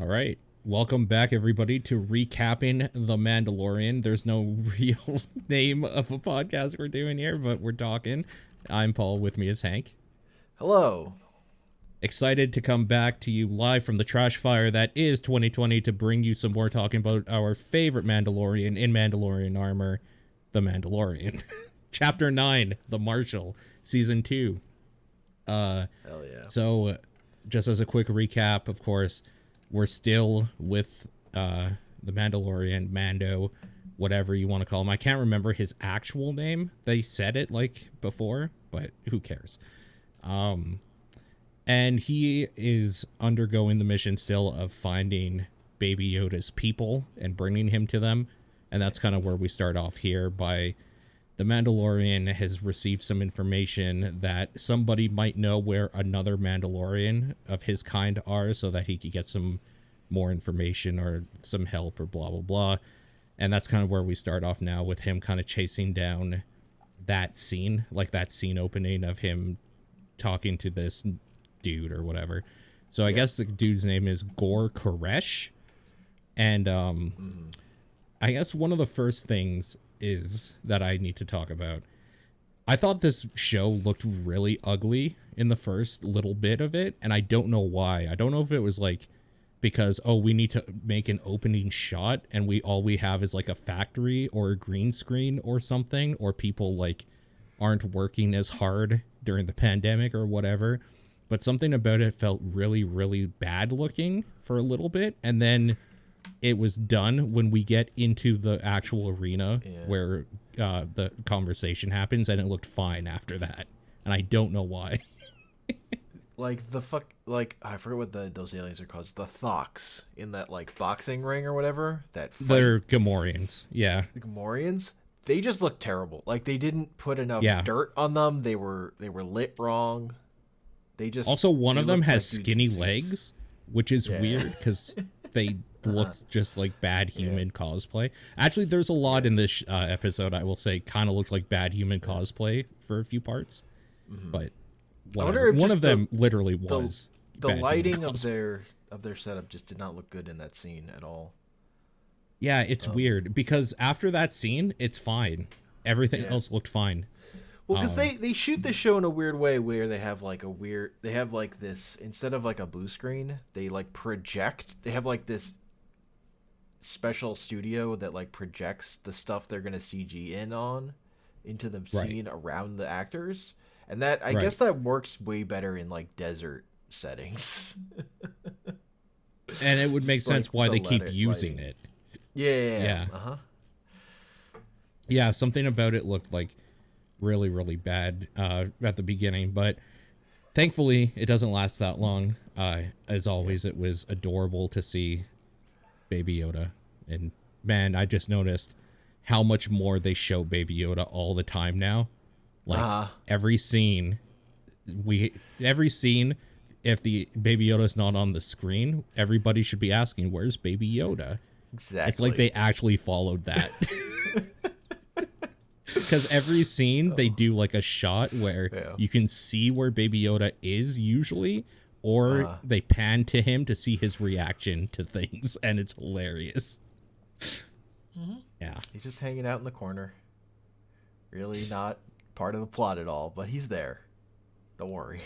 All right. Welcome back, everybody, to recapping The Mandalorian. There's no real name of a podcast we're doing here, but we're talking. I'm Paul. With me is Hank. Hello. Excited to come back to you live from the trash fire that is 2020 to bring you some more talking about our favorite Mandalorian in Mandalorian armor, The Mandalorian. Chapter 9, The Marshal, Season 2. Hell yeah. So, just as a quick recap, of course, we're still with the Mandalorian, Mando, whatever you want to call him. I can't remember his actual name. They said it like before, but who cares? And he is undergoing the mission still of finding Baby Yoda's people and bringing him to them. And that's kind of where we start off here by the Mandalorian has received some information that somebody might know where another Mandalorian of his kind are so that he could get some more information or some help or blah, blah, blah. And that's kind of where we start off now with him kind of chasing down that scene, like that scene opening of him talking to this dude or whatever. So I guess the dude's name is Gor Koresh. And I guess one of the first things is that I need to talk about. I thought this show looked really ugly in the first little bit of it, and I don't know why. I don't know if it was like because we need to make an opening shot and all we have is like a factory or a green screen or something, or people like aren't working as hard during the pandemic or whatever. But something about it felt really, really bad looking for a little bit, and then it was done when we get into the actual arena where the conversation happens, and it looked fine after that. And I don't know why. Like I forget what those aliens are called. The Thox in that like boxing ring or whatever. They're Gamorreans. Yeah. The Gamorreans. They just look terrible. Like they didn't put enough dirt on them. They were lit wrong. They just also one of them has skinny legs, which is weird because they look just like bad human cosplay. Actually, there's a lot in this episode, I will say, kind of looked like bad human cosplay for a few parts. But whatever. One of them literally was. The lighting of their setup just did not look good in that scene at all. Yeah, it's weird because after that scene, it's fine. Everything else looked fine. Well, because they shoot the show in a weird way where they have like this, instead of like a blue screen, they like project. They have like this special studio that like projects the stuff they're gonna CG in on into the scene around the actors, and that I guess that works way better in like desert settings. And it would make sense why they keep using it. Yeah. Yeah, something about it looked like really, really bad at the beginning, but thankfully it doesn't last that long. As always, it was adorable to see Baby Yoda, and man, I just noticed how much more they show Baby Yoda all the time now. Like every scene, if the Baby Yoda's not on the screen, everybody should be asking, "Where's Baby Yoda?" Exactly. It's like they actually followed that. Because every scene they do like a shot where you can see where Baby Yoda is usually, or they pan to him to see his reaction to things, and it's hilarious. Yeah. He's just hanging out in the corner. Really not part of the plot at all, but he's there. Don't worry.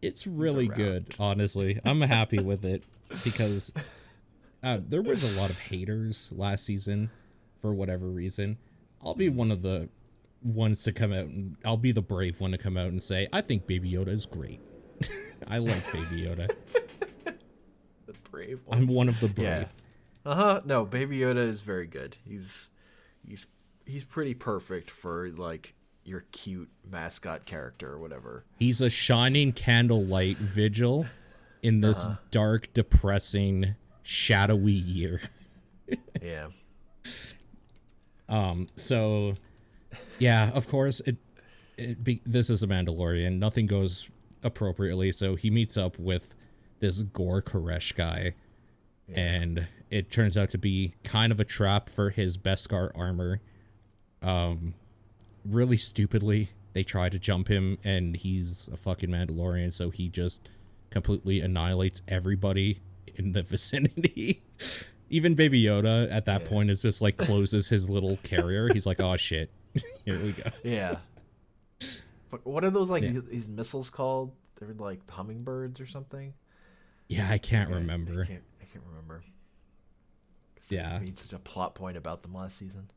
It's really good, honestly. I'm happy with it because there was a lot of haters last season for whatever reason. I'll be one of the ones to come out, and I'll be the brave one to come out and say, I think Baby Yoda is great. I like Baby Yoda. The brave ones. I'm one of the brave. Yeah. No, Baby Yoda is very good. He's pretty perfect for like your cute mascot character or whatever. He's a shining candlelight vigil in this dark, depressing, shadowy year. Yeah. So, yeah, of course, this is a Mandalorian. Nothing goes appropriately, so he meets up with this Gor Koresh guy, and it turns out to be kind of a trap for his Beskar armor. Really stupidly, they try to jump him, and he's a fucking Mandalorian, so he just completely annihilates everybody in the vicinity. Even Baby Yoda at that point is just like closes his little carrier. He's like, oh shit, here we go. Yeah. What are those these missiles called? They're like hummingbirds or something. Yeah, I can't remember. I can't remember. Yeah, made such a plot point about them last season.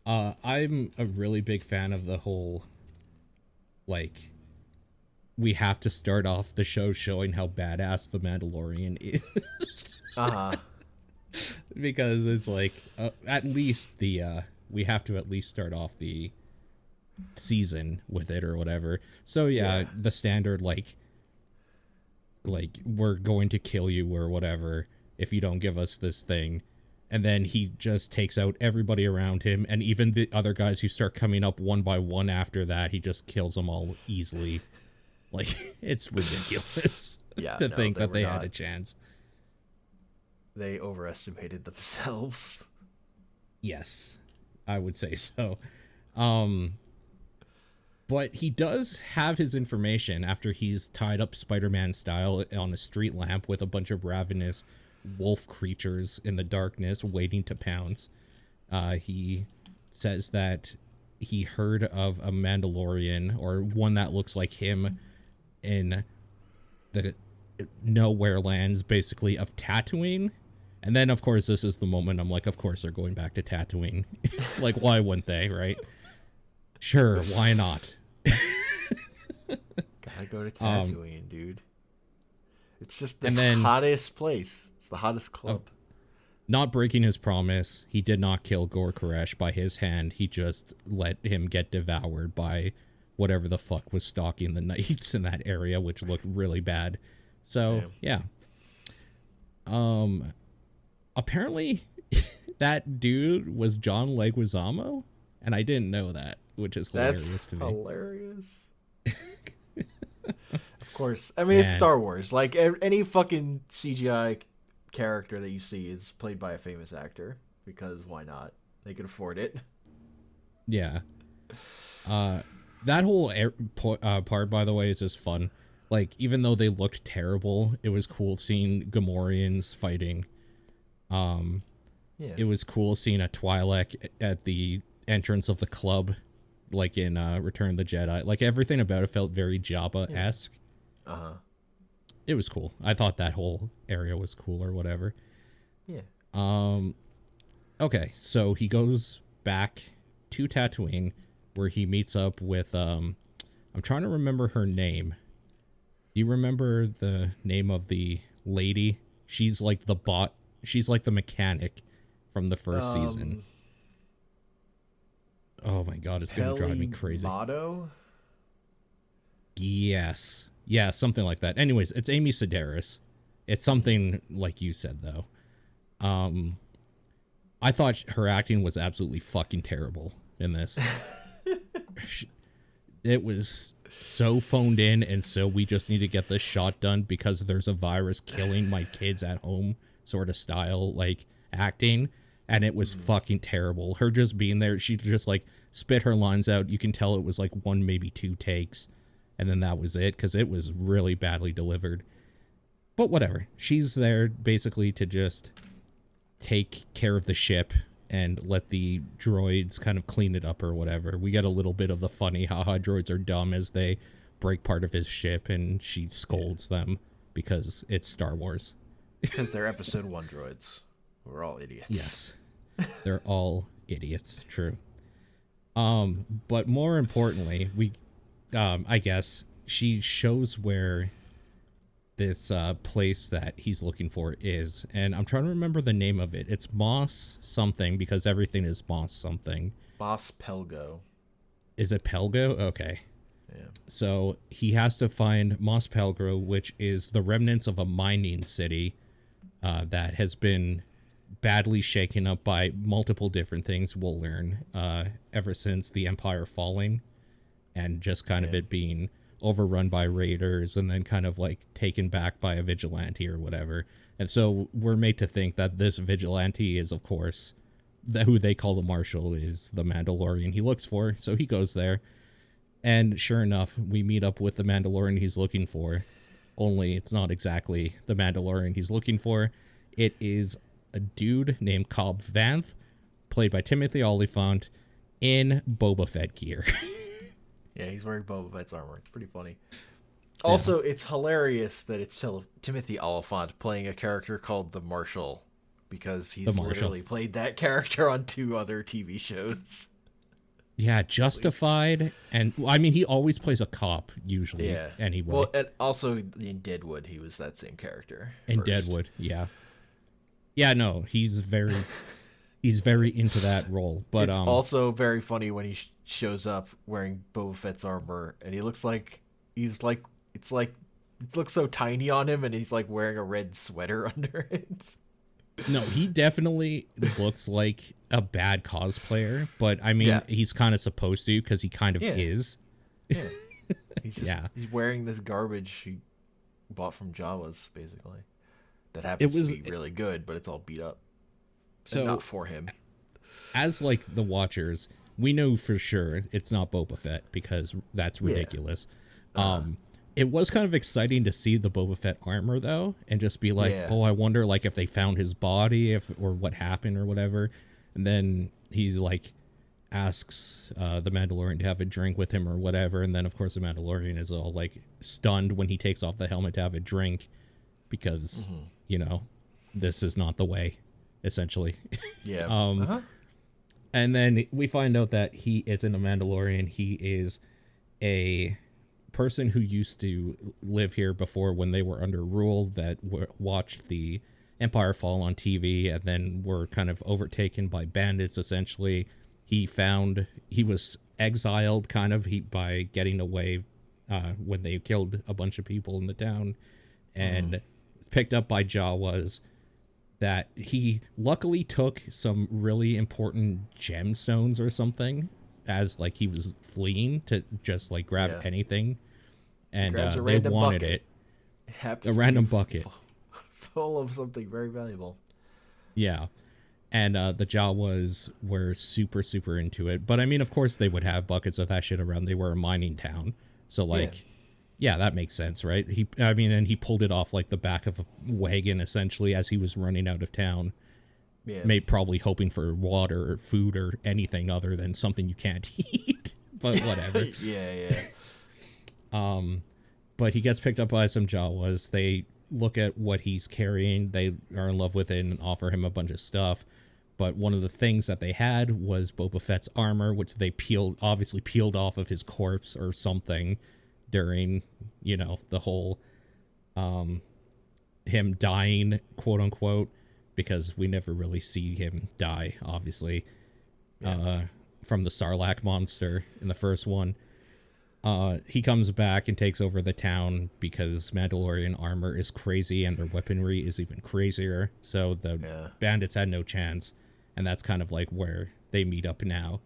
I'm a really big fan of the whole, like, we have to start off the show showing how badass the Mandalorian is. Because it's like, at least we have to at least start off the season with it or whatever. So yeah, the standard like we're going to kill you or whatever if you don't give us this thing. And then he just takes out everybody around him, and even the other guys who start coming up one by one after that, he just kills them all easily. Like, it's ridiculous to think that they had a chance. They overestimated themselves. Yes, I would say so. But he does have his information after he's tied up Spider-Man style on a street lamp with a bunch of ravenous wolf creatures in the darkness waiting to pounce. He says that he heard of a Mandalorian, or one that looks like him, in the nowhere lands, basically, of Tatooine. And then, of course, this is the moment I'm like, of course they're going back to Tatooine. Like, why wouldn't they, right? Sure, why not? Gotta go to Tatooine, dude. It's just the hottest place. It's the hottest club. Not breaking his promise, he did not kill Gor Koresh by his hand. He just let him get devoured by whatever the fuck was stalking the knights in that area, which looked really bad. So, yeah. Apparently, that dude was John Leguizamo, and I didn't know that, which is hilarious to me. Hilarious. Of course. I mean, it's Star Wars. Like, any fucking CGI character that you see is played by a famous actor, because why not? They could afford it. Yeah. That whole part, by the way, is just fun. Like, even though they looked terrible, it was cool seeing Gamorreans fighting. It was cool seeing a Twi'lek at the entrance of the club, like in Return of the Jedi. Like, everything about it felt very Jabba-esque. It was cool. I thought that whole area was cool or whatever. Yeah. Okay, so he goes back to Tatooine, where he meets up with, I'm trying to remember her name. Do you remember the name of the lady? She's like she's like the mechanic from the first season. Oh my god, it's going to drive me crazy. Mando? Yes. Yeah, something like that. Anyways, it's Amy Sedaris. It's something like you said, though. I thought her acting was absolutely fucking terrible in this. It was so phoned in, and so we just need to get this shot done because there's a virus killing my kids at home sort of style, like, acting. And it was fucking terrible. Her just being there, she just, like, spit her lines out. You can tell it was, like, 1, maybe 2 takes. And then that was it, because it was really badly delivered. But whatever. She's there basically to just take care of the ship and let the droids kind of clean it up or whatever. We get a little bit of the funny, haha, droids are dumb as they break part of his ship, and she scolds them because it's Star Wars. Because they're episode 1 droids. We're all idiots. Yes. They're all idiots, true. But more importantly, I guess she shows where this place that he's looking for is, and I'm trying to remember the name of it. It's Mos something, because everything is Mos something. Mos Pelgo. Is it Pelgo? Okay. Yeah. So he has to find Mos Pelgo, which is the remnants of a mining city that has been badly shaken up by multiple different things, we'll learn, ever since the Empire falling, and just kind of it being overrun by raiders and then kind of like taken back by a vigilante or whatever. And so we're made to think that this vigilante is, of course, who they call the Marshal, is the Mandalorian he looks for. So he goes there, and sure enough, we meet up with the Mandalorian he's looking for. only it's not exactly the Mandalorian he's looking for. It is a dude named Cobb Vanth, played by Timothy Olyphant, in Boba Fett gear. Yeah, he's wearing Boba Fett's armor. It's pretty funny. Also, it's hilarious that it's Timothy Olyphant playing a character called the Marshal, because he's literally played that character on 2 other TV shows. Yeah, Justified, and I mean, he always plays a cop usually. Yeah. Anyway. Well, and also in Deadwood, he was that same character. In Deadwood, yeah. Yeah, no, he's very into that role. But it's also very funny when he shows up wearing Boba Fett's armor, and he looks like it looks so tiny on him, and he's like wearing a red sweater under it. No, he definitely looks like a bad cosplayer, but I mean, he's kind of supposed to, because he kind of is. Yeah. He's just he's wearing this garbage he bought from Jawas, basically. That happens to be really good, but it's all beat up. So and not for him. As like the watchers, we know for sure it's not Boba Fett, because that's ridiculous. It was kind of exciting to see the Boba Fett armor, though, and just be like, oh, I wonder, like, if they found his body, or what happened, or whatever. And then he's like, asks the Mandalorian to have a drink with him or whatever. And then, of course, the Mandalorian is all, like, stunned when he takes off the helmet to have a drink, because, you know, this is not the way, essentially. Yeah. And then we find out that he isn't a Mandalorian. He is a person who used to live here before, when they were under rule, that watched the Empire fall on TV, and then were kind of overtaken by bandits, essentially. He was exiled kind of by getting away when they killed a bunch of people in the town, and picked up by Jawas. That he luckily took some really important gemstones or something, as like he was fleeing, to just like grab anything, and they wanted it. A random bucket full of something very valuable. Yeah, and the Jawas were super into it. But I mean, of course, they would have buckets of that shit around. They were a mining town, so like, yeah, that makes sense, right? And he pulled it off like the back of a wagon, essentially, as he was running out of town. Yeah. Probably hoping for water or food or anything other than something you can't eat. But whatever. Yeah. But he gets picked up by some Jawas. They look at what he's carrying. They are in love with it and offer him a bunch of stuff. But one of the things that they had was Boba Fett's armor, which they obviously peeled off of his corpse or something during, you know, the whole him dying, quote unquote, because we never really see him die, obviously, from the Sarlacc monster in the first one. He comes back and takes over the town because Mandalorian armor is crazy and their weaponry is even crazier. So the bandits had no chance, and that's kind of like where they meet up now.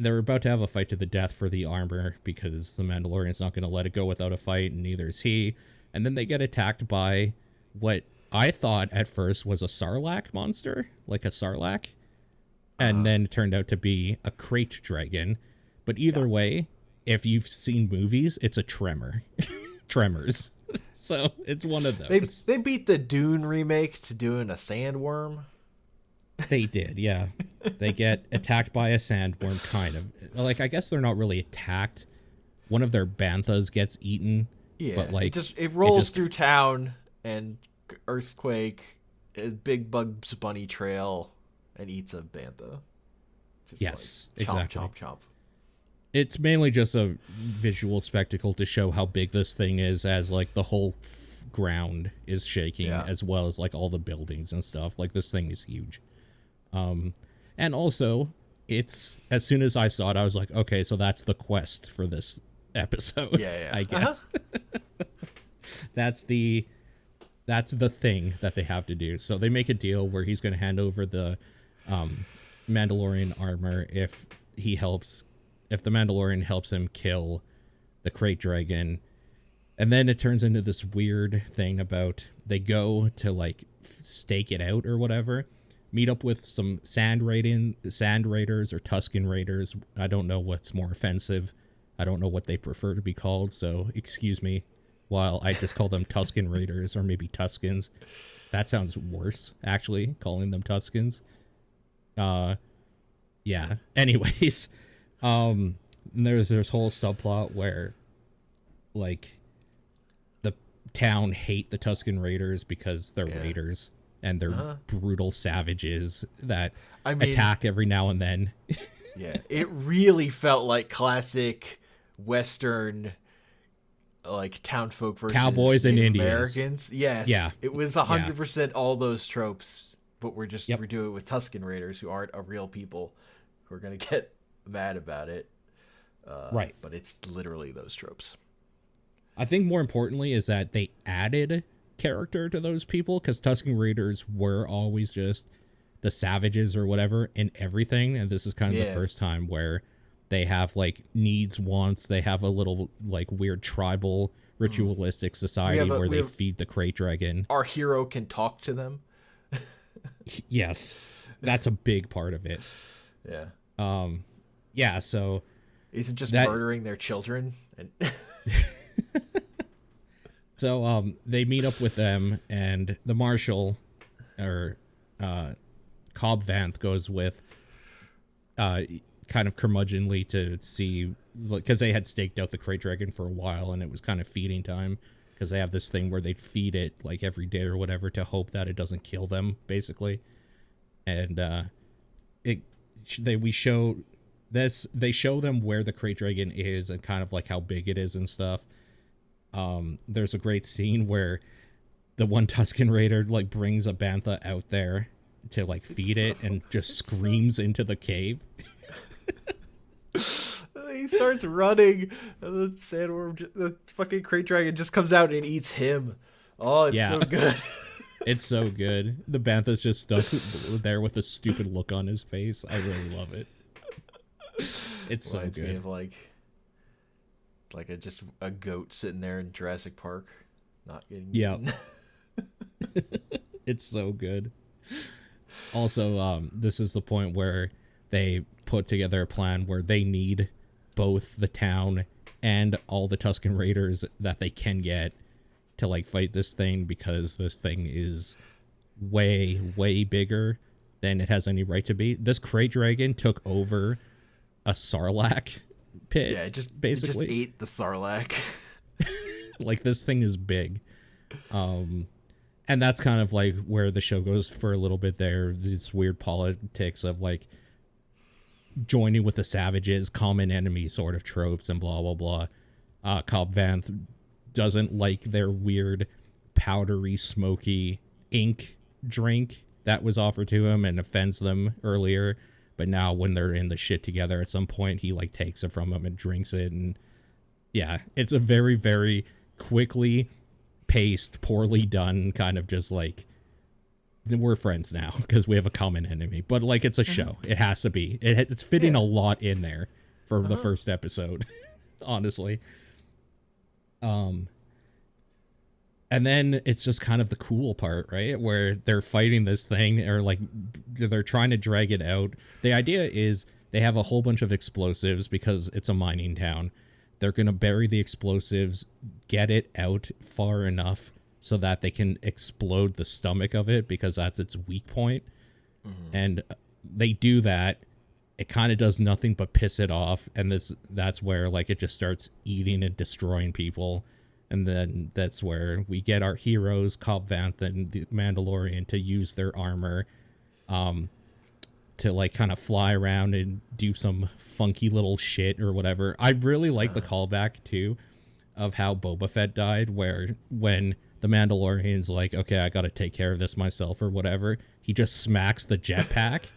They're about to have a fight to the death for the armor because the Mandalorian's not going to let it go without a fight, and neither is he. And then they get attacked by what I thought at first was a Sarlacc monster, like a Sarlacc. And then it turned out to be a crate dragon. But either way, if you've seen movies, it's a tremor. Tremors. So it's one of those. They beat the Dune remake to doing a sandworm. They did, yeah. They get attacked by a sandworm, kind of. Like, I guess they're not really attacked. One of their banthas gets eaten. Yeah, but like it rolls through town, and earthquake, a big Bugs Bunny trail, and eats a bantha. Yes, like, chomp, exactly. Chomp, chomp. It's mainly just a visual spectacle to show how big this thing is, as like the whole ground is shaking, as well as like all the buildings and stuff. Like, this thing is huge. And also, it's, as soon as I saw it, I was like, okay, so that's the quest for this episode. I guess. That's the thing that they have to do. So they make a deal where he's going to hand over the Mandalorian armor if the Mandalorian helps him kill the crate dragon. And then it turns into this weird thing about they go to like stake it out or whatever, meet up with some sand raiders or Tusken Raiders. I don't know what's more offensive. I don't know what they prefer to be called, so excuse me while I just call them Tusken Raiders or maybe Tuskens. That sounds worse, actually, calling them Tuskens. Yeah. Anyways, there's this whole subplot where, like, the town hate the Tusken Raiders because they're raiders and they're brutal savages that attack every now and then. Yeah, it really felt like classic Western, like townfolk versus cowboys and Native Indians. Americans. Yes, Yeah, it was 100% all those tropes, but we're doing it with Tusken Raiders, who aren't a real people, who are gonna get mad about it. Right, but it's literally those tropes. I think more importantly is that they added character to those people, because Tusken Raiders were always just the savages or whatever in everything, and this is kind of the first time where they have like needs, wants. They have a little like weird tribal ritualistic society where they feed the krayt dragon. Our hero can talk to them. Yes, that's a big part of it. Yeah. Yeah. So isn't just murdering their children and. So they meet up with them, and the Marshal, or Cobb Vanth, goes with kind of curmudgeonly to see, because they had staked out the krayt dragon for a while, and it was kind of feeding time, because they have this thing where they feed it like every day or whatever to hope that it doesn't kill them, basically. And they show them where the krayt dragon is and kind of like how big it is and stuff. There's a great scene where the one Tusken Raider like brings a bantha out there to like feed it and just screams into the cave. He starts running, and the sandworm, the fucking krayt dragon, just comes out and eats him. Oh, it's so good. It's so good. The bantha's just stuck there with a stupid look on his face. I really love it. It's so good. Me of like just a goat sitting there in Jurassic Park, not getting eaten. It's so good. Also, this is the point where they put together a plan where they need both the town and all the Tusken Raiders that they can get to like fight this thing, because this thing is way, way bigger than it has any right to be. This krayt dragon took over a Sarlacc pit. Yeah, it just ate the Sarlacc. Like, this thing is big. And that's kind of like where the show goes for a little bit there. These weird politics of like joining with the savages, common enemy sort of tropes, and blah, blah, blah. Cobb Vanth doesn't like their weird powdery, smoky ink drink that was offered to him and offends them earlier. But now when they're in the shit together, at some point he like takes it from him and drinks it. And yeah, it's a very, very quickly paced, poorly done kind of just like, we're friends now because we have a common enemy. But like, it's a show. It has to be. It's fitting a lot in there for the first episode, honestly. And then it's just kind of the cool part, right? Where they're fighting this thing, or like they're trying to drag it out. The idea is they have a whole bunch of explosives because it's a mining town. They're going to bury the explosives, get it out far enough so that they can explode the stomach of it, because that's its weak point. Mm-hmm. And they do that. It kind of does nothing but piss it off. And that's where like it just starts eating and destroying people. And then that's where we get our heroes, Cobb Vanth and the Mandalorian, to use their armor to like kind of fly around and do some funky little shit or whatever. I really like the callback too of how Boba Fett died, where when the Mandalorian's like, okay, I got to take care of this myself or whatever, he just smacks the jetpack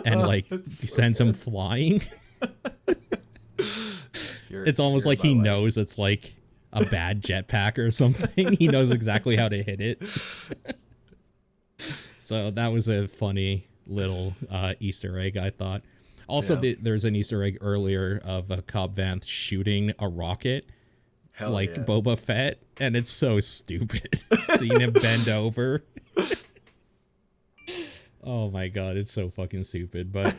and like sends him flying. It's almost like he knows it's like a bad jetpack or something. He knows exactly how to hit it. So that was a funny little Easter egg, I thought. Also, there's an Easter egg earlier of Cobb Vanth shooting a rocket Boba Fett, and it's so stupid. Seeing him bend over. Oh my god, it's so fucking stupid. But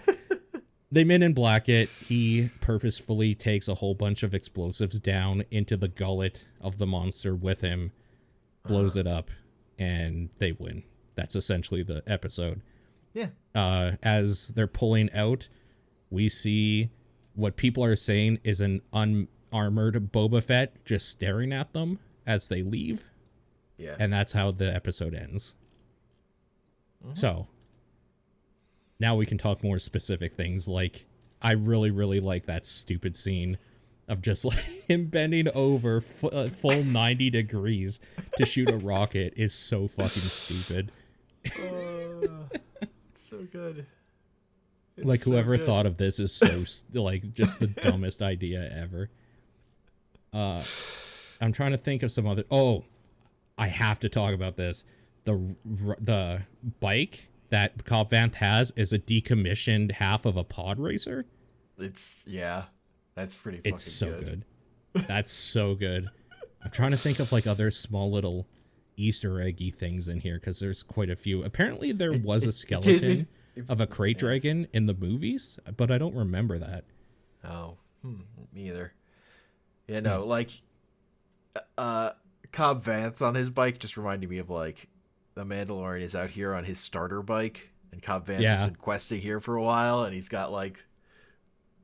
They Men in Black it. He purposefully takes a whole bunch of explosives down into the gullet of the monster with him, blows it up, and they win. That's essentially the episode. Yeah. As they're pulling out, we see what people are saying is an unarmored Boba Fett just staring at them as they leave. Yeah. And that's how the episode ends. So, now we can talk more specific things. Like, I really, really like that stupid scene of just like him bending over full 90 degrees to shoot a rocket is so fucking stupid. It's so good. It's like, so whoever good. thought of this is so, like, just the dumbest idea ever. I'm trying to think of some other... Oh, I have to talk about this. The bike that Cobb Vanth has is a decommissioned half of a pod racer. Yeah, that's pretty fucking It's so good. That's so good. I'm trying to think of like other small little Easter eggy things in here because there's quite a few. Apparently there was a skeleton of a crate dragon in the movies, but I don't remember that. Oh, me either. Yeah, no, like Cobb Vanth on his bike just reminded me of like the Mandalorian is out here on his starter bike, and Cobb Vanth has been questing here for a while, and he's got like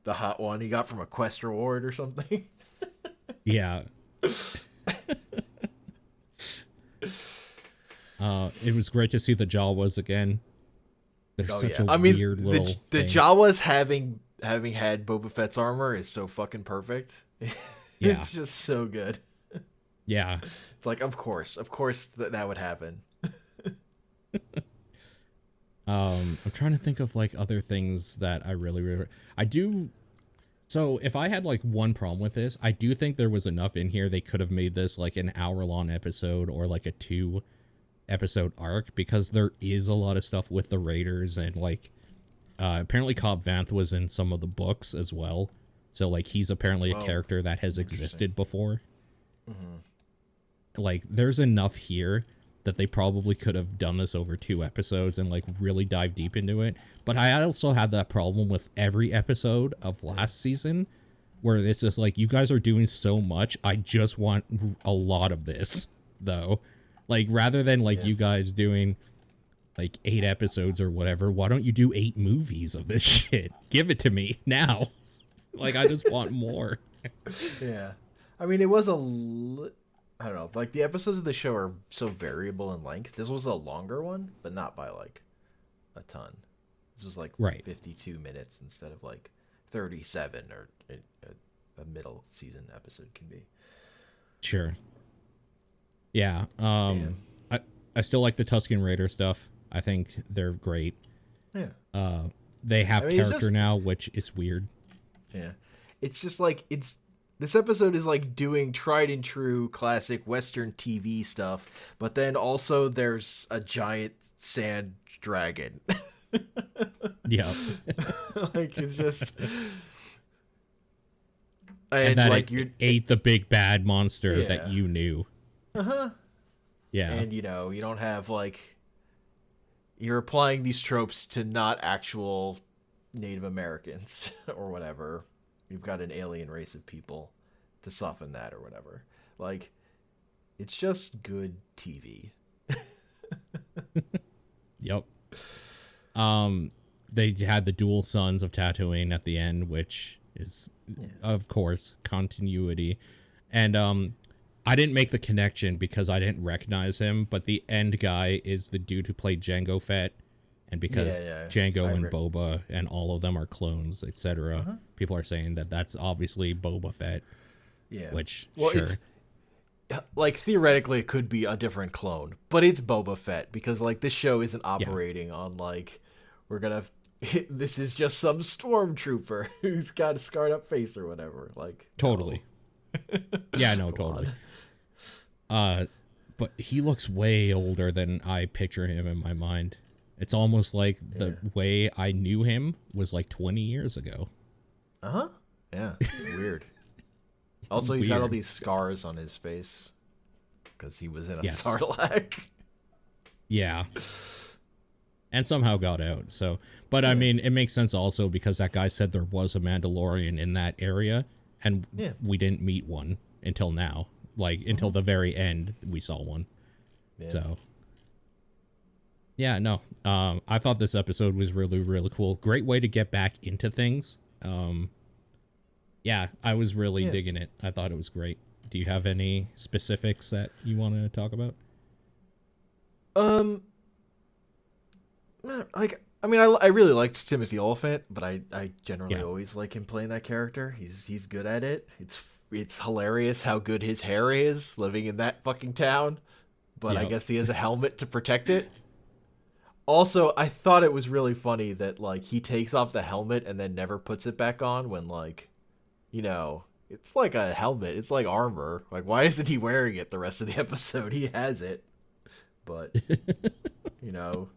the hot one he got from a quest reward or something. Yeah. It was great to see the Jawas again. They're such a weird little the thing. Jawas having had Boba Fett's armor is so fucking perfect. Yeah. It's just so good. Yeah. It's like, of course that would happen. I'm trying to think of like other things that I really I do. So if I had like one problem with this, I do think there was enough in here they could have made this like an hour-long episode or like a 2-episode arc, because there is a lot of stuff with the Raiders, and like apparently Cobb Vanth was in some of the books as well. So like he's apparently a character that has existed before. Like there's enough here that they probably could have done this over 2 episodes and like really dive deep into it. But I also had that problem with every episode of last season where it's just like, you guys are doing so much. I just want a lot of this though. Like rather than like you guys doing like 8 episodes or whatever, why don't you do 8 movies of this shit? Give it to me now. Like I just want more. Yeah. I mean, it was I don't know, like the episodes of the show are so variable in length. This was a longer one, but not by like a ton. This was like 52 minutes instead of like 37 or a middle season episode can be. Sure. Yeah. I still like the Tusken Raider stuff. I think they're great. Yeah. They have character now, which is weird. Yeah. It's just like this episode is like doing tried and true classic Western TV stuff, but then also there's a giant sand dragon. Yeah. Like it's just and that like you ate the big bad monster that you knew. Yeah. And you don't have like, you're applying these tropes to not actual Native Americans or whatever. You've got an alien race of people to soften that or whatever. Like, it's just good TV. Yep. They had the dual sons of Tatooine at the end, which is, of course, continuity. And I didn't make the connection because I didn't recognize him, but the end guy is the dude who played Jango Fett. And because Jango and Boba and all of them are clones, etc., people are saying that that's obviously Boba Fett. Yeah. Which, sure. Like, theoretically, it could be a different clone, but it's Boba Fett because, like, this show isn't operating on, like, this is just some stormtrooper who's got a scarred up face or whatever. Like, totally. No. Yeah, no, totally. But he looks way older than I picture him in my mind. It's almost like the way I knew him was like 20 years ago. Yeah. Weird. Also, he's got all these scars on his face because he was in a Sarlacc. Yeah. and somehow got out. So, but I mean, it makes sense also because that guy said there was a Mandalorian in that area, and we didn't meet one until now. Like until the very end, we saw one. Yeah. So, yeah, no, I thought this episode was really, really cool. Great way to get back into things. Yeah, I was really digging it. I thought it was great. Do you have any specifics that you want to talk about? Like, I mean, I really liked Timothy Olyphant, but I generally always like him playing that character. He's good at it. It's hilarious how good his hair is living in that fucking town, but I guess he has a helmet to protect it. Also, I thought it was really funny that like he takes off the helmet and then never puts it back on when like, you know, it's like a helmet. It's like armor. Like, why isn't he wearing it the rest of the episode? He has it, but you know.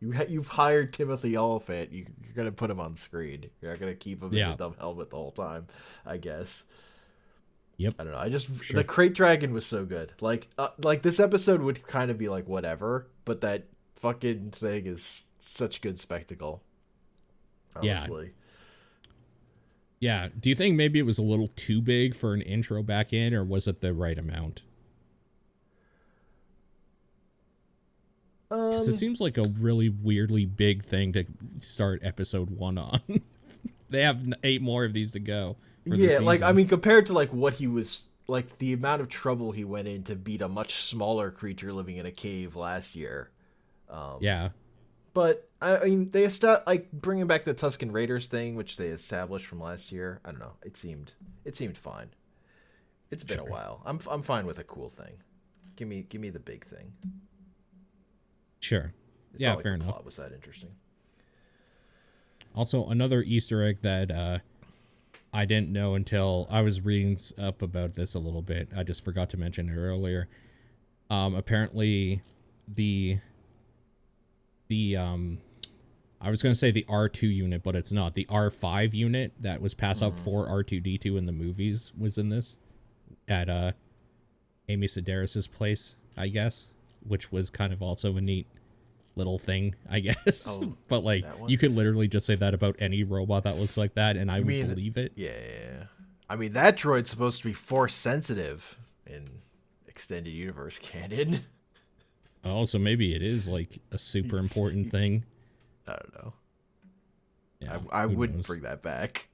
You've hired Timothy Olyphant. You're gonna put him on screen. You're not gonna keep him in a dumb helmet the whole time, I guess. Yep. I don't know. The Crate Dragon was so good. Like this episode would kind of be like whatever, but that fucking thing is such good spectacle. Honestly. Yeah. Do you think maybe it was a little too big for an intro back in, or was it the right amount? Because it seems like a really weirdly big thing to start episode 1 on. They have 8 more of these to go. Yeah, like, I mean, compared to, like, what he was, like, the amount of trouble he went in to beat a much smaller creature living in a cave last year. Yeah. But, I mean, like, bringing back the Tusken Raiders thing, which they established from last year, I don't know, it seemed fine. It's been a while. I'm fine with a cool thing. Give me the big thing. Sure. Yeah, fair enough. Plot was that interesting? Also, another Easter egg that I didn't know until I was reading up about this a little bit. I just forgot to mention it earlier. Apparently, I was going to say the R2 unit, but it's not. The R5 unit that was passed up for R2-D2 in the movies was in this at Amy Sedaris's place, I guess, which was kind of also a neat little thing, I guess. Oh, but like, you could literally just say that about any robot that looks like that, and I would believe it. Yeah. I mean, that droid's supposed to be force sensitive in extended universe canon. Oh, so maybe it is like a super important thing. I don't know. Yeah, I wouldn't bring that back.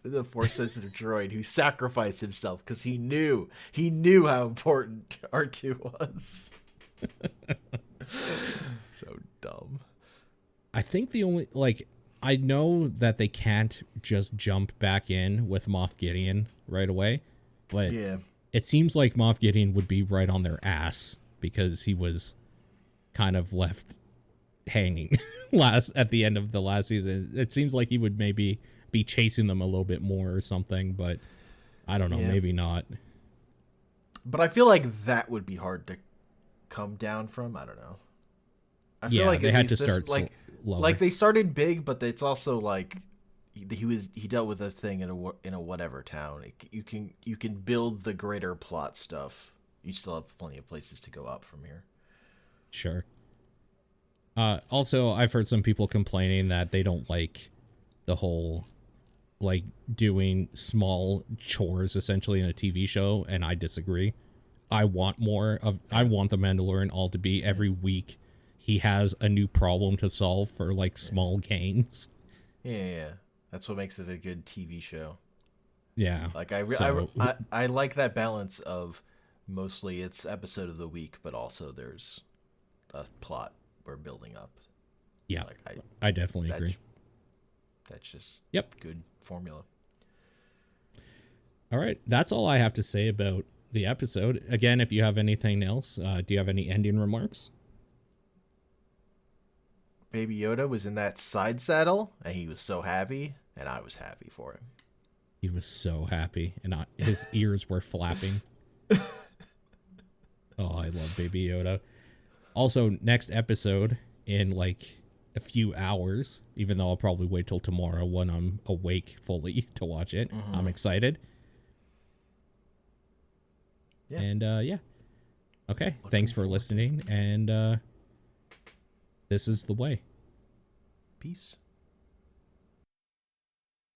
The force sensitive droid who sacrificed himself because he knew how important R2 was. So dumb. I think the only, like, I know that they can't just jump back in with Moff Gideon right away, but it seems like Moff Gideon would be right on their ass because he was kind of left hanging at the end of the last season. It seems like he would maybe be chasing them a little bit more or something, but I don't know, maybe not. But I feel like that would be hard to come down from. I don't know. I feel like they had to start lower. Like they started big, but it's also like he dealt with a thing in a whatever town. You can build the greater plot stuff. You still have plenty of places to go up from here. Sure. Also, I've heard some people complaining that they don't like the whole like doing small chores essentially in a TV show, and I disagree. I want the Mandalorian all to be every week he has a new problem to solve for like small gains. Yeah. That's what makes it a good TV show. Yeah. Like I like that balance of mostly it's episode of the week, but also there's a plot we're building up. Yeah. Like I definitely agree. That's just good formula. All right. That's all I have to say about the episode. Again, if you have anything else, do you have any ending remarks? Baby Yoda was in that side saddle, and he was so happy, and I was happy for him. He was so happy, and his ears were flapping. Oh, I love Baby Yoda. Also, next episode in like a few hours, even though I'll probably wait till tomorrow when I'm awake fully to watch it. Mm-hmm. I'm excited. Yeah. And okay. Thanks for listening, and this is the way. Peace.